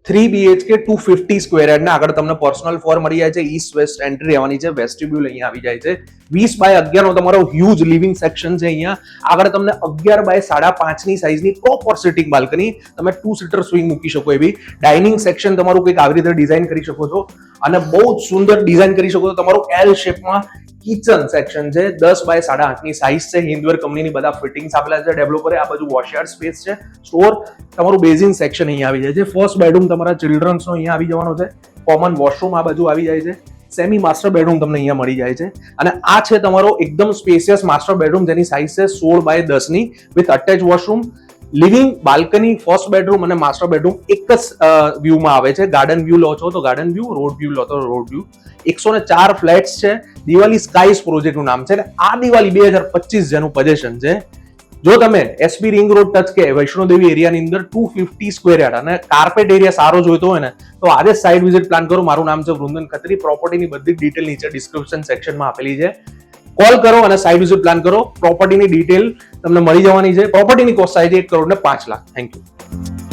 3 BHK 250 square yard ને આગળ તમને પર્સનલ ફ્લોર મળી જાય છે. ઈસ્ટ વેસ્ટ એન્ટ્રી રહેવાની છે. વેસ્ટિબ્યુલ અહીંયા આવી જાય છે. 20x11 નો તમારો હ્યુજ લિવિંગ સેક્શન છે. અહીંયા આગળ તમને 11x5.5 ની સાઈઝની પ્રોપર સિટિંગ બાલ્કની, તમે 2 સીટર સ્વિંગ મૂકી શકો એવી. ડાઇનિંગ સેક્શન તમારું કંઈક આવી રીતે ડિઝાઇન કરી શકો છો અને બહુ જ સુંદર ડિઝાઇન કરી શકો છો. તમારું એલ શેપમાં કિચન સેક્શન છે. 10x8.5 ની સાઈઝ છે. હિન્દવેર કંપનીની બધા ફિટિંગ્સ આપેલા છે ડેવલપરે. આ બાજુ વોશયાર્ડ સ્પેસ છે, સ્ટોર, તમારું બેઝિન સેક્શન અહીંયા આવી જાય છે. ફર્સ્ટ બેડરૂમ તમારા ચિલ્ડ્રન્સનો અહીંયા આવી જવાનો છે. કોમન વોશરૂમ આ બાજુ આવી જાય છે. સેમી માસ્ટર બેડરૂમ તમને અહીંયા મળી જાય છે. અને આ છે તમારો એકદમ સ્પેશિયસ માસ્ટર બેડરૂમ, જેની સાઈઝ છે 16x10 ની, with attach washroom, living, balcony, first bedroom અને માસ્ટર બેડરૂમ એક જ વ્યૂમાં આવે છે. ગાર્ડન વ્યૂ લો છો તો ગાર્ડન વ્યૂ, રોડ વ્યૂ લો તો રોડ વ્યૂ. 104 ફ્લેટ્સ છે. દિવાળી સ્કાઈસ પ્રોજેક્ટનું નામ છે. આ દિવાળી 2025 જેનું પોઝેશન છે. જો તમે એસબી રિંગ રોડ ટચ કે વૈષ્ણોદેવી એરિયાની અંદર 250 સ્ક્વેર યાર્ડ અને કાર્પેટ એરિયા સારો જોઈતો હોય ને તો આજે સાઇટ વિઝિટ પ્લાન કરો. મારું નામ છે વૃંદન ખત્રી. પ્રોપર્ટીની બધી ડિટેલ નીચે ડિસ્ક્રિપ્શન સેક્શનમાં આપેલી છે. કોલ કરો અને સાઇટ વિઝિટ પ્લાન કરો. પ્રોપર્ટીની ડિટેલ તમને મળી જવાની છે. પ્રોપર્ટીની કોસ્ટ થાય છે 1.5 કરોડ થેન્ક યુ.